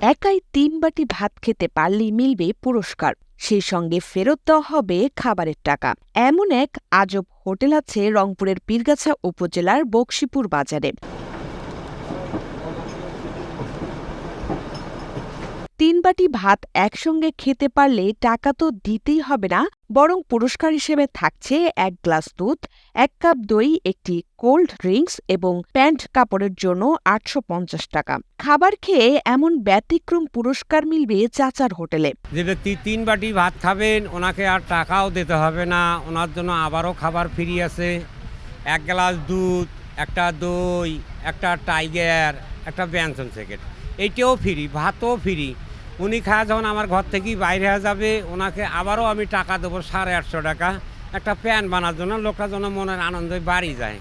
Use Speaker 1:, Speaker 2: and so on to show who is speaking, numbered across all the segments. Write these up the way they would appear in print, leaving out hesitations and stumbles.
Speaker 1: একাই ৩ বাটি ভাত খেতে পারলেই মিলবে পুরস্কার, সেই সঙ্গে ফেরত দেওয়া হবে খাবারের টাকা। এমন এক আজব হোটেল আছে রংপুরের পীরগাছা উপজেলার বকশীপুর বাজারে। ৩ বাটি ভাত একসঙ্গে খেতে পারলে টাকা তো দিতেই হবে না, বরং পুরস্কার হিসেবে থাকছে ১ গ্লাস দুধ, ১ কাপ দই, একটি কোল্ড ড্রিঙ্কস এবং প্যান্ট কাপড়ের জন্য ৮৫০ টাকা। খাবার খেয়ে এমন ব্যতিক্রম পুরস্কার মিলবে চাচার হোটেলে।
Speaker 2: যে ব্যক্তি ৩ বাটি ভাত খাবেন ওনাকে আর টাকাও দিতে হবে না, ওনার জন্য আবারও খাবার ফ্রি আছে। ১ গ্লাস দুধ, একটা দই, একটা টাইগার, একটা ব্যঞ্জন সেকেট, এইটাও ফ্রি, ভাতও ফ্রি। উনি খাওয়া যখন আমার ঘর থেকেই বাইরে হয়ে যাবে, ওনাকে আবারও আমি টাকা দেবো ৮৫০ টাকা একটা প্যান্ট বানার জন্য। লোকটা যেন মনের আনন্দে বাড়ি যায়।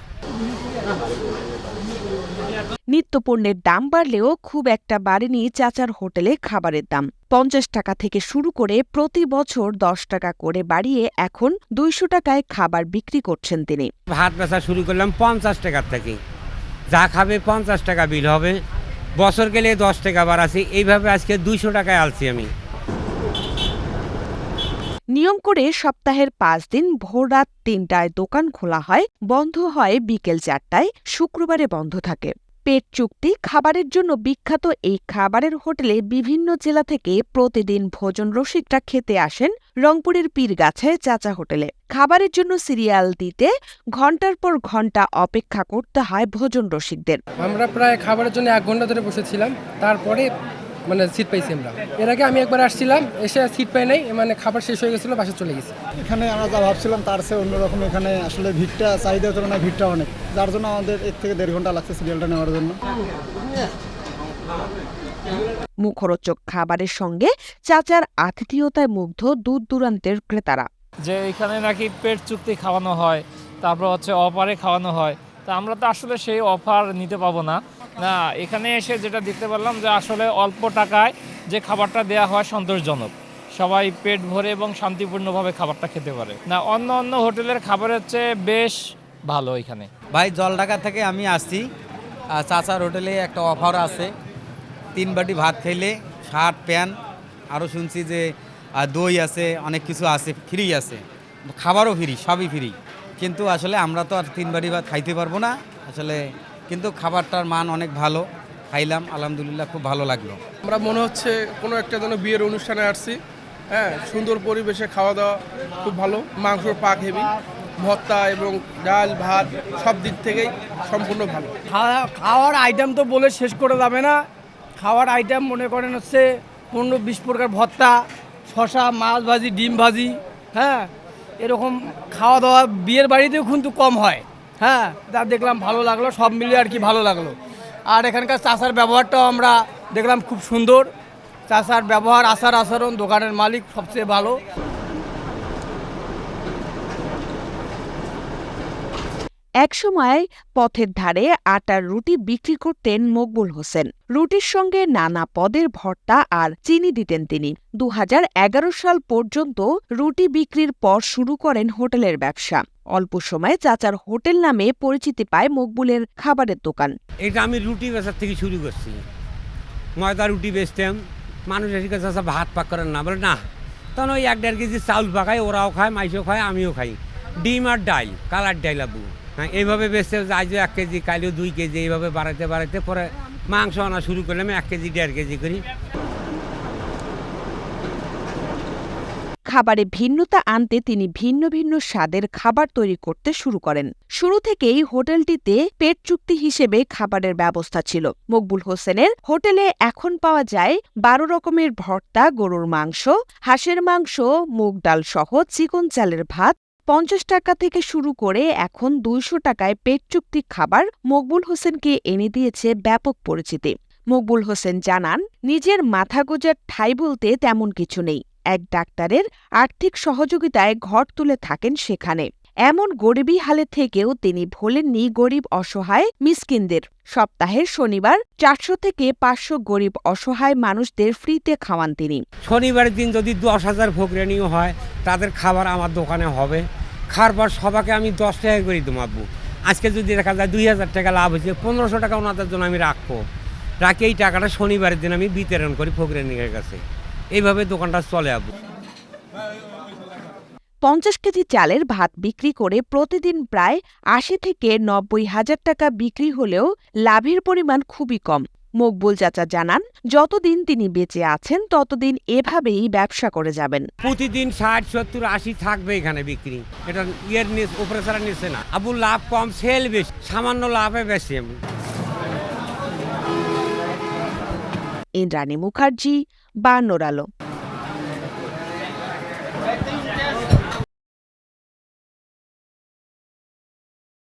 Speaker 1: নিত্যপণ্যের দাম বাড়লেও খুব একটা বাড়েনি চাচার হোটেলে খাবারের দাম। ৫০ টাকা থেকে শুরু করে প্রতি বছর ১০ টাকা করে বাড়িয়ে এখন ২০০ টাকায় খাবার বিক্রি করছেন তিনি।
Speaker 2: ভাত বেচা শুরু করলাম ৫০ টাকার থেকে, যা খাবে ৫০ টাকা বিল হবে। বছর গেলে ১০ টাকা বাড়াচ্ছি, এইভাবে আজকে ২০০ টাকায় আলছি আমি।
Speaker 1: নিয়ম করে সপ্তাহের ৫ দিন ভোররাত ৩টায় দোকান খোলা হয়, বন্ধ হয় বিকেল ৪টায়, শুক্রবারে বন্ধ থাকে। পেট চুক্তি খাবারের জন্য বিখ্যাত এই খাবারের হোটেলে বিভিন্ন জেলা থেকে প্রতিদিন ভোজন রসিকরা খেতে আসেন রংপুরের পীরগাছায় চাচা হোটেলে। খাবারের জন্য সিরিয়াল দিতে ঘন্টার পর ঘন্টা অপেক্ষা করতে হয় ভোজন রসিকদের।
Speaker 3: আমরা প্রায় খাবারের জন্য ১ ঘন্টা ধরে বসেছিলাম, তারপরে সিট পাইছি আমরা। এর আগে আমি একবার আসছিলাম, এসে সিট পাই নাই, খাবার শেষ হয়ে গেছিলো, বাসা চলে গেছি।
Speaker 4: এখানে আমরা যা ভাবছিলাম তার চেয়ে অন্যরকম। এখানে আসলে ভিড়টা চাহিদার তুলনায় ভিড়টা অনেক, যার জন্য আমাদের ১ থেকে ১.৫ ঘন্টা লাগছে সিরিয়ালটা নেওয়ার জন্য।
Speaker 1: মুখরোচক খাবারের সঙ্গে চাচার আতিথেয়তায় মুগ্ধ দূর দূরান্তের ক্রেতারা।
Speaker 5: যে এখানে নাকি পেট চুক্তি খাওয়ানো হয়, তারপর অফারে খাওয়ানো হয়, তা আমরা তো আসলে সেই অফার নিতে পাবো না। এখানে এসে যেটা দেখতে পারলাম যে আসলে অল্প টাকায় যে খাবারটা দেওয়া হয় সন্তোষজনক, সবাই পেট ভরে এবং শান্তিপূর্ণভাবে খাবারটা খেতে পারে। অন্য হোটেলের খাবারের চেয়ে বেশ ভালো এখানে।
Speaker 6: ভাই জলঢাকা থেকে আমি আসছি, চাচার হোটেলে একটা অফার আছে, ৩ বাটি ভাত খাইলে শার্ট প্যান্ট, আরও শুনছি যে দই আছে, অনেক কিছু আছে, ফ্রি আছে, খাবারও ফ্রি, সবই ফ্রি। কিন্তু আসলে আমরা তো আর ৩ বাটি ভাত খাইতে পারবো না আসলে, কিন্তু খাবারটার মান অনেক ভালো, খাইলাম আলহামদুলিল্লাহ, খুব ভালো লাগলো।
Speaker 7: আমরা মনে হচ্ছে কোনো একটা যেন বিয়ের অনুষ্ঠানে আসছি। সুন্দর পরিবেশে খাওয়া দাওয়া খুব ভালো, মাংসর পাক হেভি, ভর্তা এবং ডাল ভাত সব দিক থেকেই সম্পূর্ণ ভালো।
Speaker 8: খাওয়ার আইটেম তো বলে শেষ করে যাবে না। খাওয়ার আইটেম মনে করেন হচ্ছে ১৫-২০ প্রকার ভর্তা, শশা, মাছ ভাজি, ডিম ভাজি, এরকম খাওয়া দাওয়া বিয়ের বাড়িতেও কিন্তু কম হয়। যা দেখলাম ভালো লাগলো, সব মিলিয়ে আর কি ভালো লাগলো। আর এখানকার চাচার ব্যবহারটাও আমরা দেখলাম খুব সুন্দর। চাচার ব্যবহার, আচার আচরণ, দোকানের মালিক সবচেয়ে ভালো।
Speaker 1: একসময় পথের ধারে আটার রুটি বিক্রি করতেন মকবুল হোসেন। রুটির সঙ্গে নানা পদের ভর্তা আর চিনি দিতেন তিনি। ২০১১ সাল পর্যন্ত রুটি বিক্রির পর শুরু করেন হোটেলের ব্যবসা। অল্প সময়ে চাচার হোটেল নামে পরিচিতি পায় মকবুলের খাবারের দোকান।
Speaker 2: এটা আমি রুটি বেচার থেকে শুরু করছি। ময়দা রুটি বেচতাম, মানুষ এসে চাচা ভাত পাক করেন না, বলে না, তখন ওই ১-১.৫ কেজি চাউল পাকায়, ওরাও খায়, মাইসও খায়, আমিও খাই, ডিম আর ডাল, কালার ডাল আবু। এইভাবে বেচতে আজ ১ কেজি, কাইলেও 2 কেজি, এইভাবে বাড়াইতে বাড়াইতে পরে মাংস আনা শুরু করলাম ১ কেজি ১.৫ কেজি করি।
Speaker 1: খাবারে ভিন্নতা আনতে তিনি ভিন্ন ভিন্ন স্বাদের খাবার তৈরি করতে শুরু করেন। শুরু থেকেই হোটেলটিতে পেট চুক্তি হিসেবে খাবারের ব্যবস্থা ছিল। মকবুল হোসেনের হোটেলে এখন পাওয়া যায় ১২ রকমের ভর্তা, গরুর মাংস, হাঁসের মাংস, মুগ ডাল সহ চিকন চালের ভাত। ৫০ টাকা থেকে শুরু করে এখন ২০০ টাকায় পেট চুক্তি খাবার মকবুল হোসেনকে এনে দিয়েছে ব্যাপক পরিচিতি। মকবুল হোসেন জানান, নিজের মাথা গোঁজার ঠাঁই বলতে তেমন কিছু নেই। এক ডাক্তারের আর্থিক সহযোগিতায় ঘর তুলে থাকেন সেখানে। এমন গরিবী হালে থেকেও তিনি ভোলেননি গরিব অসহায় মিসকিনদের। সপ্তাহের শনিবার ৪০০ থেকে ৫০০ গরিব অসহায় মানুষদের ফ্রিতে খাওয়ান তিনি।
Speaker 2: শনিবারের দিন যদি ১০,০০০ ভোগরানিও হয়, তাদের খাবার আমার দোকানে হবে। খাওয়ার পর সবাইকে আমি ১০ টাকা করে দেবো আব্বু। আজকে যদি দেখা যায় ২,০০০ টাকা লাভ হয়েছে, ১৫০০ টাকা ওনাদের জন্য আমি রাখবো। রাখি এই টাকাটা শনিবারের দিন আমি বিতরণ করি ফকিরের কাছে। এইভাবে দোকানটা চলে আবু।
Speaker 1: 50 কেজি চালের ভাত বিক্রি করে প্রতিদিন প্রায় 80 থেকে 90 হাজার টাকা বিক্রি হলেও লাভের পরিমাণ খুবই কম। মকবুল চাচা জানান, যতদিন তিনি বেঁচে আছেন ততদিন এভাবেই ব্যবসা করে যাবেন।
Speaker 2: প্রতিদিন 60, 70, 80 থাকবে এখানে বিক্রি। এটা উপরে ছাড়া নিচ্ছে না আবু। লাভ কম, সেল বেশি, সামান্য লাভে বেশি।
Speaker 1: ইন্দ্রাণী মুখার্জি, বার্নোর আলো।